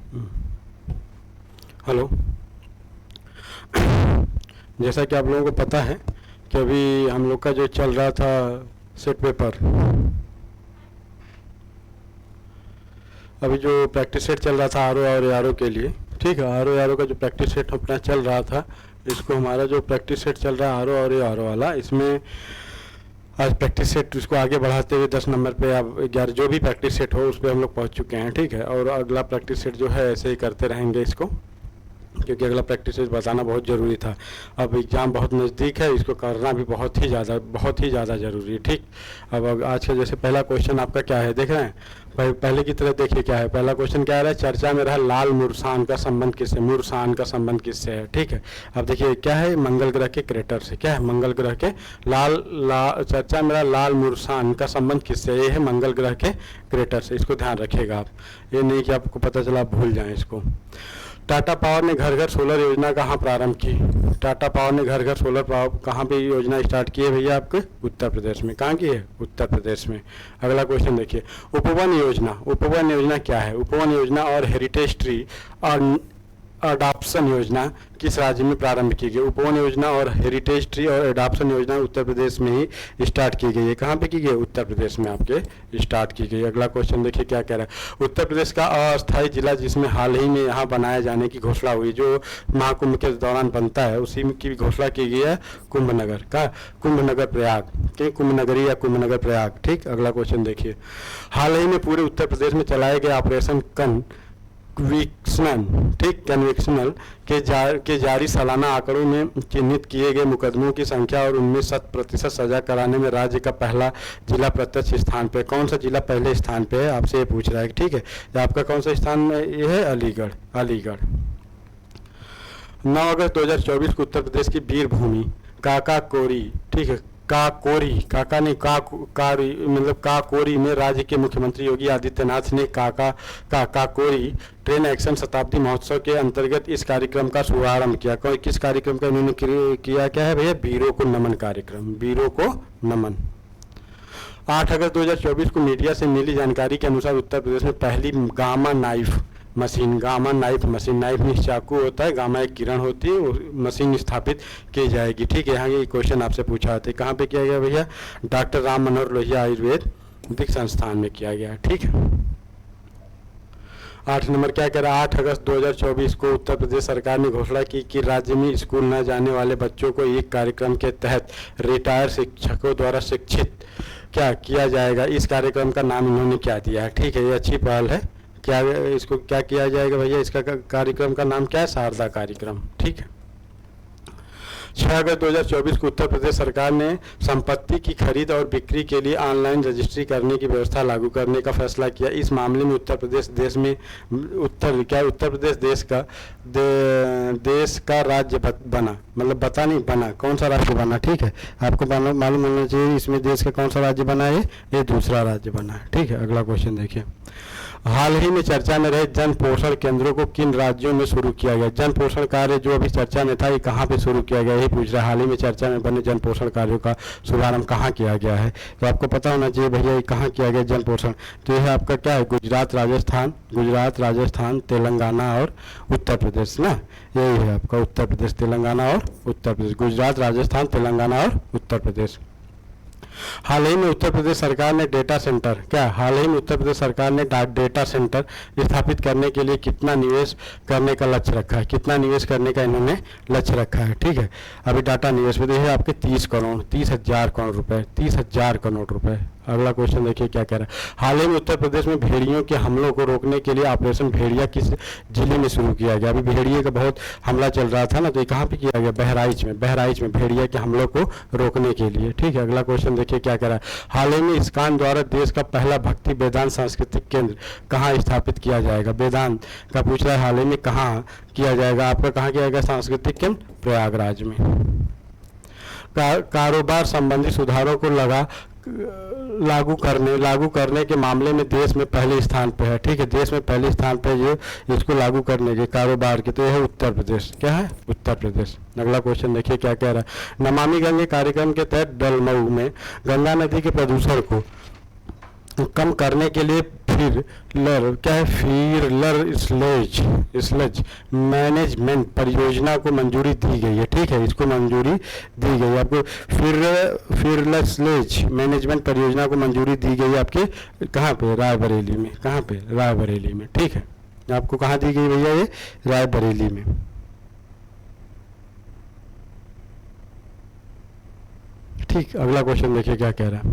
Hello. जैसा कि आप लोगों को पता है कि अभी हम लोग का जो चल रहा था सेट पेपर, अभी जो प्रैक्टिस सेट चल रहा था आर ओ और आर ओ के लिए, ठीक है, आर ओ का जो प्रैक्टिस सेट अपना चल रहा था, इसको हमारा जो प्रैक्टिस सेट चल रहा है आर ओ वाला, इसमें आज प्रैक्टिस सेट इसको आगे बढ़ाते हुए 10 नंबर पे, अब 11 जो भी प्रैक्टिस सेट हो उस पर हम लोग पहुँच चुके हैं, ठीक है। और अगला प्रैक्टिस सेट जो है ऐसे ही करते रहेंगे इसको, क्योंकि अगला प्रैक्टिस सेट बताना बहुत ज़रूरी था। अब एग्ज़ाम बहुत नज़दीक है, इसको करना भी बहुत ही ज़्यादा ज़रूरी है, ठीक। अब आज का जैसे पहला क्वेश्चन आपका क्या है, देख रहे हैं, पहले की तरह देखिए क्या है। पहला क्वेश्चन क्या आ रहा है, चर्चा में रहा लाल मुर्सान का संबंध किससे, मुर्सान का संबंध किससे है, ठीक है। अब देखिए क्या है, मंगल ग्रह के क्रेटर से, क्या है, मंगल ग्रह के चर्चा में रहा लाल मुर्सान का संबंध किससे, ये है मंगल ग्रह के क्रेटर से। इसको ध्यान रखिएगा आप, ये नहीं कि आपको पता चला आप भूल जाएं इसको। टाटा पावर ने घर घर सोलर योजना कहाँ प्रारंभ की, टाटा पावर ने घर घर सोलर पावर कहाँ पे योजना स्टार्ट की है भैया, आपके उत्तर प्रदेश में। कहाँ की है, उत्तर प्रदेश में। अगला क्वेश्चन देखिए, उपवन योजना क्या है, उपवन योजना और हेरिटेज ट्री और अडॉप्शन योजना किस राज्य में प्रारंभ की गई। उपवन योजना और हेरिटेज ट्री और अडॉप्शन योजना उत्तर प्रदेश में ही स्टार्ट की गई है। कहाँ पे की गई, उत्तर प्रदेश में आपके स्टार्ट की गई। अगला क्वेश्चन देखिए क्या कह रहा है, उत्तर प्रदेश का अस्थायी जिला जिसमें हाल ही में यहाँ बनाए जाने की घोषणा हुई, जो महाकुंभ के दौरान बनता है, उसी की घोषणा की गई है कुंभनगर का, कुंभनगर प्रयाग के, कुंभनगरी या कुंभनगर प्रयाग, ठीक। अगला क्वेश्चन देखिए, हाल ही में पूरे उत्तर प्रदेश में चलाए गए ऑपरेशन कन्विक्शनल, ठीक, कन्विक्शनल के जारी सालाना आंकड़ों में चिन्हित किए गए मुकदमों की संख्या और उनमें 100% सजा कराने में राज्य का पहला जिला प्रत्यक्ष स्थान पे, कौन सा जिला पहले स्थान पे है, आपसे ये पूछ रहा है, ठीक है। आपका कौन सा स्थान में ये है, अलीगढ़। 9 अगस्त 2024 को उत्तर प्रदेश की वीर भूमि काकाकोरी, ठीक है, काकोरी में राज्य के मुख्यमंत्री योगी आदित्यनाथ ने काकोरी ट्रेन एक्शन शताब्दी महोत्सव के अंतर्गत इस कार्यक्रम का शुभारंभ किया। किस कार्यक्रम का इन्होंने किया, क्या है भैया, वीरों को नमन कार्यक्रम, वीरों को नमन। 8 अगस्त 2024 को मीडिया से मिली जानकारी के अनुसार उत्तर प्रदेश में पहली गामा नाइफ मशीन, नाइफ में चाकू होता है, गामा एक किरण होती है, वो मशीन स्थापित की जाएगी, ठीक है। यहाँ ये क्वेश्चन आपसे पूछा जाता है, कहाँ पे किया गया भैया, डॉक्टर राम मनोहर लोहिया आयुर्वेदिक संस्थान में किया गया, ठीक है। 8 नंबर क्या कह रहा है, 8 अगस्त 2024 को उत्तर प्रदेश सरकार ने घोषणा की कि राज्य में स्कूल न जाने वाले बच्चों को एक कार्यक्रम के तहत रिटायर्ड शिक्षकों द्वारा शिक्षित क्या किया जाएगा। इस कार्यक्रम का नाम इन्होंने क्या दिया है, ठीक है, ये अच्छी पहल है। क्या इसको क्या किया जाएगा भैया, इसका कार्यक्रम का नाम क्या है, शारदा कार्यक्रम, ठीक है। 6 अगस्त 2024 को उत्तर प्रदेश सरकार ने संपत्ति की खरीद और बिक्री के लिए ऑनलाइन रजिस्ट्री करने की व्यवस्था लागू करने का फैसला किया। इस मामले में उत्तर प्रदेश देश का राज्य बना, मतलब बता नहीं बना, कौन सा राज्य बना, ठीक है। आपको मालूम होना चाहिए इसमें देश का कौन सा राज्य बना है, ये दूसरा राज्य बना है, ठीक है। अगला क्वेश्चन देखिए, हाल ही में चर्चा में रहे जन पोषण केंद्रों को किन राज्यों में शुरू किया गया। जन पोषण कार्य जो अभी चर्चा में था, ये कहाँ पे शुरू किया गया, यही पूछ रहा है। हाल ही में चर्चा में बने जन पोषण कार्यों का शुभारंभ कहाँ किया गया है, तो आपको पता होना चाहिए भैया ये कहाँ किया गया जन पोषण। तो यह आपका क्या है, गुजरात, राजस्थान, तेलंगाना और उत्तर प्रदेश ना, यही है आपका उत्तर प्रदेश, तेलंगाना और उत्तर प्रदेश, गुजरात, राजस्थान, तेलंगाना और उत्तर प्रदेश। हाल ही में उत्तर प्रदेश सरकार ने डेटा सेंटर स्थापित करने के लिए कितना निवेश करने का लक्ष्य रखा है, कितना निवेश करने का इन्होंने लक्ष्य रखा है, ठीक है। अभी डाटा निवेश में देखिए आपके 30,000 करोड़ रुपए। अगला क्वेश्चन देखिए क्या कह रहा है, हाल ही में उत्तर प्रदेश में भेड़ियों के हमलों को रोकने के लिए ऑपरेशन भेड़िया किस जिले में शुरू किया गया। अभी भेड़िए का बहुत हमला चल रहा था ना, तो ये कहाँ पे किया गया, बहराइच में भेड़िया के हमलों को रोकने के लिए, ठीक है। अगला क्वेश्चन देखिए क्या कह रहा है, हाल ही में इस्कॉन द्वारा देश का पहला भक्ति वेदांत सांस्कृतिक केंद्र कहाँ स्थापित किया जाएगा। वेदांत का पूछ रहा है, हाल ही में कहाँ किया जाएगा, आपका कहाँ किया जाएगा सांस्कृतिक केंद्र, प्रयागराज में। कारोबार संबंधी सुधारों को लागू करने के मामले में देश में पहले स्थान पे है, ठीक है। देश में पहले स्थान पे ये इसको लागू करने के कारोबार के, तो यह है उत्तर प्रदेश, क्या है, उत्तर प्रदेश। अगला क्वेश्चन देखिए क्या कह रहा है, नमामि गंगे कार्यक्रम के तहत डलमऊ में गंगा नदी के प्रदूषण को कम करने के लिए फिर लर क्या है, फिर लर स्लज मैनेजमेंट परियोजना को मंजूरी दी गई है। ठीक है, इसको मंजूरी दी गई है आपको। फिर स्लेज मैनेजमेंट परियोजना को मंजूरी दी गई है आपके कहाँ पे, रायबरेली में। कहाँ पे, रायबरेली में। ठीक है, आपको कहाँ दी गई भैया, ये रायबरेली में। ठीक, अगला क्वेश्चन देखिए क्या कह रहा है।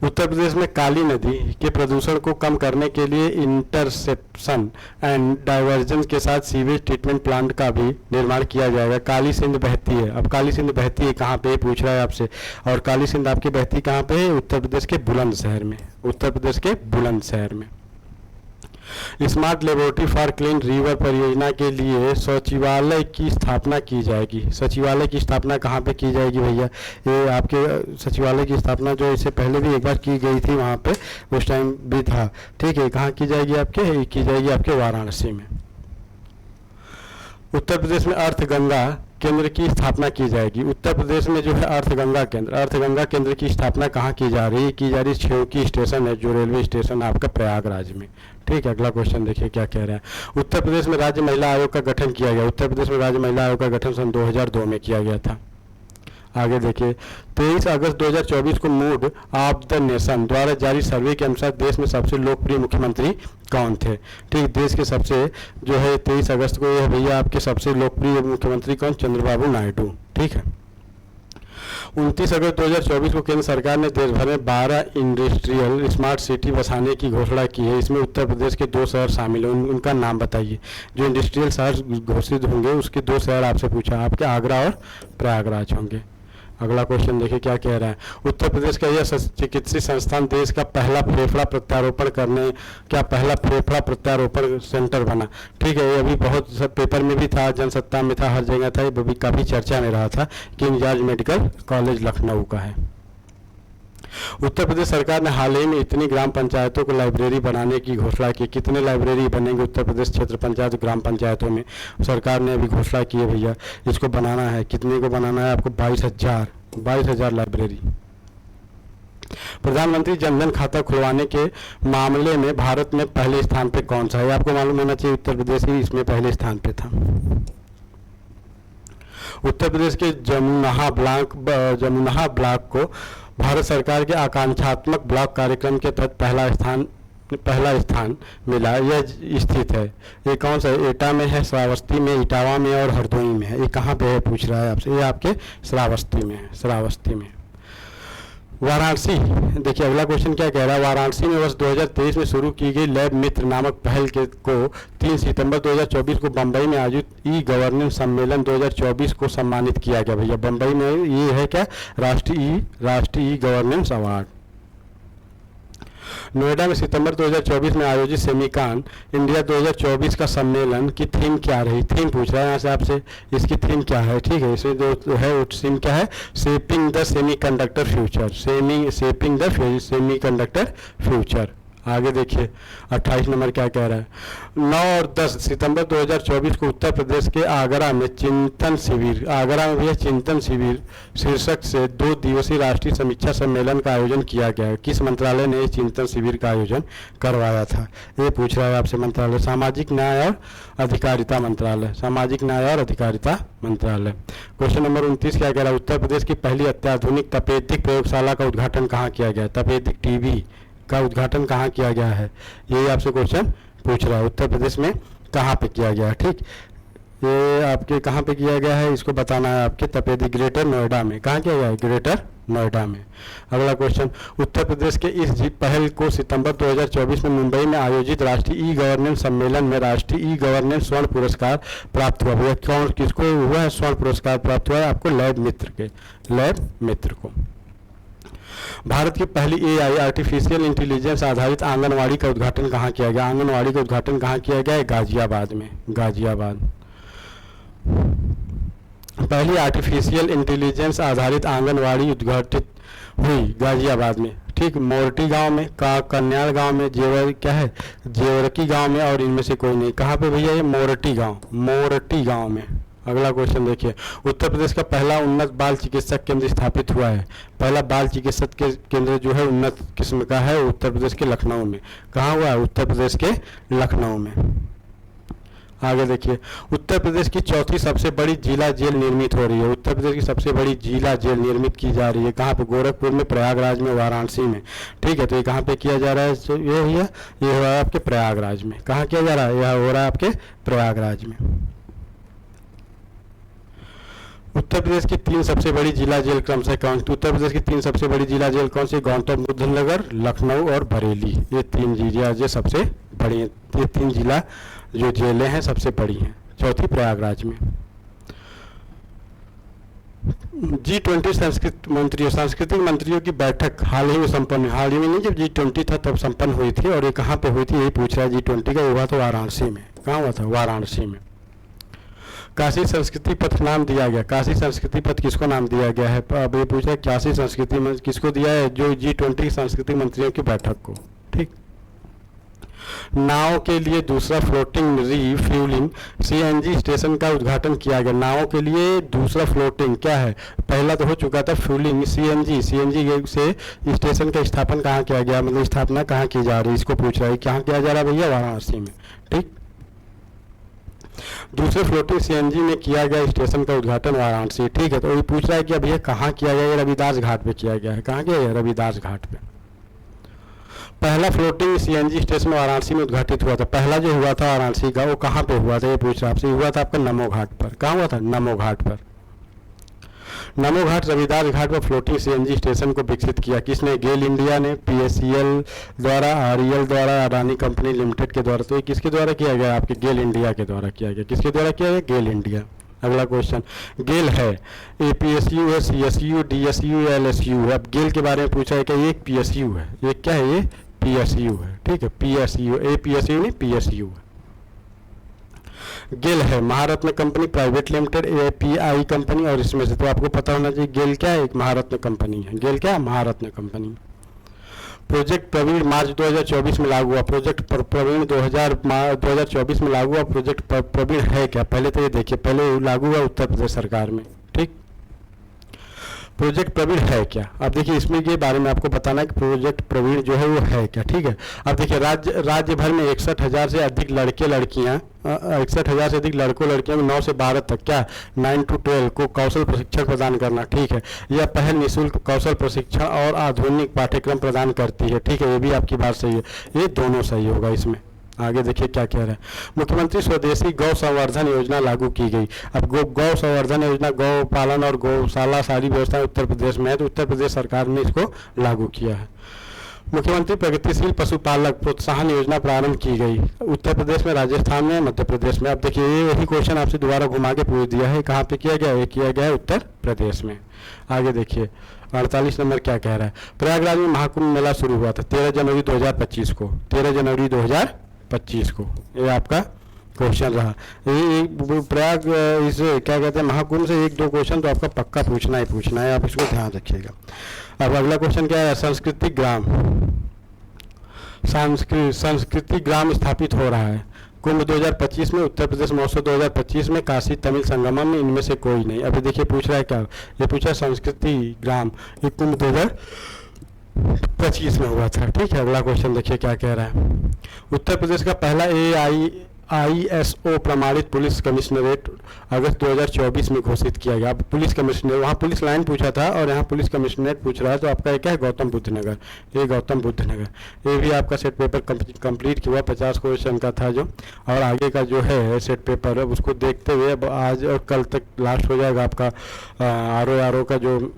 उत्तर प्रदेश में काली नदी के प्रदूषण को कम करने के लिए इंटरसेप्शन एंड डाइवर्जन के साथ सीवेज ट्रीटमेंट प्लांट का भी निर्माण किया जाएगा। काली सिंध बहती है, अब काली सिंध बहती है कहाँ पे पूछ रहा है आपसे, और काली सिंध आपकी बहती कहाँ पे है, उत्तर प्रदेश के बुलंदशहर में। उत्तर प्रदेश के बुलंदशहर में। Smart laboratory for clean river परियोजना के लिए सचिवालय की स्थापना की जाएगी। सचिवालय की स्थापना कहाँ पे की जाएगी भैया, ये आपके सचिवालय की स्थापना जो इससे पहले भी एक बार की गई थी, वहाँ पे उस टाइम भी था। ठीक है, कहाँ की जाएगी आपके, की जाएगी आपके वाराणसी में। उत्तर प्रदेश में अर्थ गंगा केंद्र की स्थापना की जाएगी। उत्तर प्रदेश में जो है अर्थ गंगा केंद्र की स्थापना कहाँ की जा रही है, छेवकी स्टेशन है, जो रेलवे स्टेशन आपका प्रयागराज में। ठीक है, अगला क्वेश्चन देखिए क्या कह रहा है। उत्तर प्रदेश में राज्य महिला आयोग का गठन किया गया। उत्तर प्रदेश में राज्य महिला आयोग का गठन सन 2002 में किया गया था। आगे देखिए, 23 अगस्त 2024 को मूड ऑफ द नेशन द्वारा जारी सर्वे के अनुसार देश में सबसे लोकप्रिय मुख्यमंत्री कौन थे। ठीक, देश के सबसे जो है 23 अगस्त को यह भैया आपके सबसे लोकप्रिय मुख्यमंत्री कौन, चंद्रबाबू नायडू। ठीक है, 29 अगस्त 2024 को केंद्र सरकार ने देश भर में 12 इंडस्ट्रियल स्मार्ट सिटी बसाने की घोषणा की है। इसमें उत्तर प्रदेश के 2 शहर शामिल हैं, उनका नाम बताइए। जो इंडस्ट्रियल शहर घोषित होंगे उसके 2 शहर आपसे पूछा, आपके आगरा और प्रयागराज होंगे। अगला क्वेश्चन देखिए क्या कह रहा है। उत्तर प्रदेश का यह चिकित्सीय संस्थान देश का पहला फेफड़ा प्रत्यारोपण सेंटर बना। ठीक है, ये अभी बहुत सब पेपर में भी था, जनसत्ता में था, हर जगह था, ये अभी काफ़ी चर्चा में रहा था कि इंजाज मेडिकल कॉलेज लखनऊ का है। उत्तर प्रदेश सरकार ने हाल ही में इतनी ग्राम पंचायतों को लाइब्रेरी बनाने की घोषणा की। कितने लाइब्रेरी बनेंगे उत्तर प्रदेश क्षेत्र पंचायत ग्राम पंचायतों में, सरकार ने अभी घोषणा की है भैया, इसको बनाना है। कितने को बनाना है आपको, 22,000 लाइब्रेरी। प्रधानमंत्री जनधन खाता खुलवाने के मामले में भारत में पहले स्थान पे कौन सा है, आपको मालूम होना चाहिए, उत्तर प्रदेश ही इसमें पहले स्थान पे था। उत्तर प्रदेश के जमुनहा ब्लॉक को भारत सरकार के आकांक्षात्मक ब्लॉक कार्यक्रम के तहत पहला स्थान मिला। यह स्थित है, ये कौन सा है, एटा में है, श्रावस्ती में, इटावा में और हरदोई में है। ये कहाँ पे है पूछ रहा है आपसे, ये आपके श्रावस्ती में है, श्रावस्ती में। वाराणसी देखिए अगला क्वेश्चन क्या कह रहा है। वाराणसी में वर्ष 2023 में शुरू की गई लैब मित्र नामक पहल को 3 सितंबर 2024 को बंबई में आयोजित ई गवर्नेंस सम्मेलन 2024 को सम्मानित किया गया। भैया बंबई में ये है क्या, राष्ट्रीय ई गवर्नेंस अवार्ड। नोएडा में सितंबर 2024 में आयोजित सेमिकॉन इंडिया 2024 का सम्मेलन की थीम क्या रही, थीम पूछ रहा है यहाँ से आपसे, इसकी थीम क्या है। ठीक है, इसमें जो है वो थीम क्या है, shaping the semiconductor future, shaping the semiconductor future. आगे देखिए 28 नंबर क्या कह रहा है। 9 और 10 सितंबर 2024 को उत्तर प्रदेश के आगरा में चिंतन शिविर शीर्षक से 2 दिवसीय राष्ट्रीय समीक्षा सम्मेलन का आयोजन किया गया है। किस मंत्रालय ने इस चिंतन शिविर का आयोजन करवाया था, ये पूछ रहा है आपसे मंत्रालय, सामाजिक न्याय और अधिकारिता मंत्रालय, सामाजिक न्याय और अधिकारिता मंत्रालय। क्वेश्चन नंबर 29 क्या कह रहा है। उत्तर प्रदेश की पहली अत्याधुनिक तपेदिक प्रयोगशाला का उद्घाटन कहाँ किया गया, तपेदिक टीबी का उद्घाटन कहाँ किया गया है, ये आपसे क्वेश्चन पूछ रहा है। उत्तर प्रदेश में कहाँ पे किया गया है। ठीक, ये आपके कहाँ पे किया गया है, इसको बताना है आपके तपेदिक ग्रेटर नोएडा में। कहाँ किया गया है, ग्रेटर नोएडा में। अगला क्वेश्चन, उत्तर प्रदेश के इस पहल को सितंबर 2024 में मुंबई में आयोजित राष्ट्रीय ई गवर्नेंस सम्मेलन में राष्ट्रीय ई गवर्नेंस स्वर्ण पुरस्कार प्राप्त हुआ। भैया कौन किसको हुआ है स्वर्ण पुरस्कार प्राप्त हुआ है, आपको लैब मित्र को। भारत की पहली AI आर्टिफिशियल इंटेलिजेंस आधारित आंगनवाड़ी का उद्घाटन कहाँ किया गया, आंगनवाड़ी का उद्घाटन कहाँ किया गया है, गाजियाबाद में, गाजियाबाद। पहली आर्टिफिशियल इंटेलिजेंस आधारित आंगनवाड़ी उद्घाटित हुई गाजियाबाद में। ठीक, मोरटी गांव में, कन्याल गांव में, जेवरकी गांव में और इनमें से कोई नहीं। कहाँ पे भैया, ये मोरटी गांव में। अगला क्वेश्चन देखिए, उत्तर प्रदेश का पहला उन्नत बाल चिकित्सक केंद्र स्थापित हुआ है। पहला बाल चिकित्सक के केंद्र जो है उन्नत किस्म का है उत्तर प्रदेश के लखनऊ में। कहाँ हुआ है? उत्तर प्रदेश के लखनऊ में। आगे देखिए, उत्तर प्रदेश की चौथी सबसे बड़ी जिला जेल निर्मित हो रही है। उत्तर प्रदेश की सबसे बड़ी जिला जेल निर्मित की जा रही है। कहाँ पे? गोरखपुर में, प्रयागराज में, वाराणसी में। ठीक है, तो ये कहाँ पे किया जा रहा है? ये भैया ये हो रहा है आपके प्रयागराज में। कहाँ किया जा रहा है? यह हो रहा है आपके प्रयागराज में। उत्तर प्रदेश की 3 सबसे बड़ी जिला जेल क्रमशः कौन? उत्तर प्रदेश की 3 सबसे बड़ी जिला जेल कौन सी? गौतम बुद्ध नगर, लखनऊ और बरेली। ये 3 जिला जो सबसे बड़ी हैं। ये 3 जिला जो जेलें हैं सबसे बड़ी हैं। चौथी प्रयागराज में। G20 सांस्कृतिक मंत्रियों की बैठक हाल ही में संपन्न हुई। हाल ही में नहीं, जब G20 था तब संपन्न हुई थी। और ये कहाँ पे हुई थी? यही पूछ रहा है। G20 का हुआ था वाराणसी में। कहाँ हुआ था? वाराणसी में। काशी संस्कृति पथ नाम दिया गया। काशी संस्कृति पथ किसको नाम दिया गया है? अब ये पूछा है काशी संस्कृति किसको दिया है? जो G20 सांस्कृतिक मंत्रियों की बैठक को। ठीक। नाव के लिए दूसरा फ्लोटिंग रीफ्यूलिंग CNG स्टेशन का उद्घाटन किया गया। नाव के लिए दूसरा फ्लोटिंग क्या है? पहला तो हो चुका था फ्यूलिंग CNG से स्टेशन का स्थापन कहाँ किया गया? मतलब स्थापना कहाँ की जा रही है, इसको पूछ रहा है। कहाँ किया जा रहा है भैया? वाराणसी में। ठीक। दूसरे फ्लोटिंग CNG में किया गया स्टेशन का उद्घाटन वाराणसी। ठीक है, तो ये पूछ रहा है कि अब ये कहाँ किया गया? ये रविदास घाट पे किया गया है। कहाँ किया गया? रविदास घाट पे। पहला फ्लोटिंग CNG स्टेशन वाराणसी में उद्घाटित हुआ था। पहला जो हुआ था वाराणसी का, वो कहाँ पे हुआ था? ये पूछ रहा आपसे। हुआ था आपका नमो घाट पर। कहाँ हुआ था? नमो घाट पर। नमो घाट रविदास घाट पर फ्लोटिंग CNG स्टेशन को विकसित किया। किसने? गेल इंडिया ने, PSEL द्वारा, REL द्वारा, अडानी कंपनी लिमिटेड के द्वारा। तो ये किसके द्वारा किया गया? आपके गेल इंडिया के द्वारा किया गया। किसके द्वारा किया गया? गेल इंडिया। अगला क्वेश्चन, गेल है APSU है, CSU, DSU या LSU है। अब गेल के बारे में पूछा है कि ये एक PSU है। ये क्या है? ये PSU है। ठीक है, PSU, APSU नहीं, PSU है। गेल है Maharatna company private limited, API company. और इसमें से तो आपको पता होना चाहिए गेल क्या है? एक महारत्न कंपनी है। गेल क्या है? महारत्न कंपनी। प्रोजेक्ट प्रवीण मार्च 2024 में लागू हुआ। प्रोजेक्ट प्रवीण 2024 में लागू हुआ। प्रोजेक्ट प्रवीण है क्या? पहले तो ये देखिए, पहले लागू हुआ उत्तर प्रदेश सरकार में। ठीक। प्रोजेक्ट प्रवीण है क्या? अब देखिए, इसमें के बारे में आपको बताना है कि प्रोजेक्ट प्रवीण जो है वो है क्या। ठीक है, अब देखिए, राज्य भर में 61,000 से अधिक लड़के लड़कियां 61,000 से अधिक लड़कों लड़कियों में 9 से 12 तक क्या 9 to 12 को कौशल प्रशिक्षण प्रदान करना। ठीक है, यह पहल निःशुल्क कौशल प्रशिक्षण और आधुनिक पाठ्यक्रम प्रदान करती है। ठीक है, ये भी आपकी बात सही है। ये दोनों सही होगा इसमें। आगे देखिए क्या कह रहा है। मुख्यमंत्री स्वदेशी गौ संवर्धन योजना लागू की गई। अब गौ संवर्धन योजना, गौ पालन और गौशाला सारी व्यवस्था उत्तर प्रदेश में है, तो उत्तर प्रदेश सरकार ने इसको लागू किया है। मुख्यमंत्री प्रगतिशील पशुपालक प्रोत्साहन योजना प्रारंभ की गई। उत्तर प्रदेश में, राजस्थान में, मध्य प्रदेश में। अब देखिए, ये वही क्वेश्चन आपसे दोबारा घुमा के पूछ दिया है। कहाँ पे किया गया? ये किया गया है उत्तर प्रदेश में। आगे देखिए 48 नंबर क्या कह रहा है। प्रयागराज में महाकुंभ मेला शुरू हुआ था 13 जनवरी 2025 को। 13 जनवरी 2025 को ये आपका क्वेश्चन रहा। ये प्रयाग इस क्या कहते हैं महाकुंभ से 1-2 क्वेश्चन तो आपका पक्का पूछना ही पूछना है, आप इसको ध्यान रखिएगा। अब अगला क्वेश्चन क्या है? सांस्कृतिक ग्राम स्थापित हो रहा है। कुंभ 2025 में, उत्तर प्रदेश महोत्सव 2025 में, काशी तमिल संगमम में, इनमें से कोई नहीं। अभी देखिए पूछ रहा है क्या? ये पूछा संस्कृति ग्राम, ये कुंभ 2025 में हुआ था। ठीक है, अगला क्वेश्चन देखिए क्या कह रहा है। उत्तर प्रदेश का पहला ISO प्रमाणित पुलिस कमिश्नरेट अगस्त 2024 में घोषित किया गया। अब पुलिस कमिश्नर, वहाँ पुलिस लाइन पूछा था और यहाँ पुलिस कमिश्नरेट पूछ रहा है, तो आपका क्या है? गौतम बुद्ध नगर। ये गौतम बुद्ध नगर। ये भी आपका सेट पेपर कंप्लीट हुआ, 50 क्वेश्चन का था जो। और आगे का जो है सेट पेपर, अब उसको देखते हुए अब आज और कल तक लास्ट हो जाएगा आपका RO का जो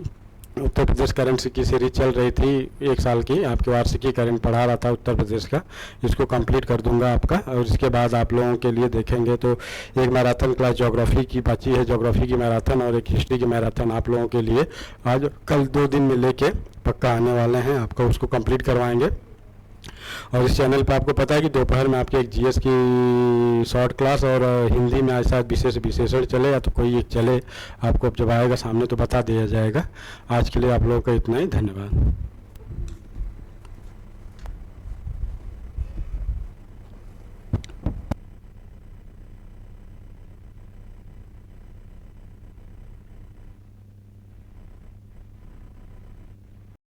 उत्तर प्रदेश करंट की सीरीज चल रही थी 1 साल की, आपके वार्षिकी करंट पढ़ा रहा था उत्तर प्रदेश का, इसको कंप्लीट कर दूंगा आपका। और इसके बाद आप लोगों के लिए देखेंगे तो एक मैराथन क्लास ज्योग्राफी की बची है, ज्योग्राफी की मैराथन, और एक हिस्ट्री की मैराथन आप लोगों के लिए आज कल 2 दिन में लेके पक्का आने वाले हैं। आपका उसको कंप्लीट करवाएंगे। और इस चैनल पर आपको पता है कि दोपहर में आपके एक GS की शॉर्ट क्लास और हिंदी में आज शायद विशेषण चले या तो कोई एक चले, आपको अब जब आएगा सामने तो बता दिया जाएगा। आज के लिए आप लोगों का इतना ही, धन्यवाद।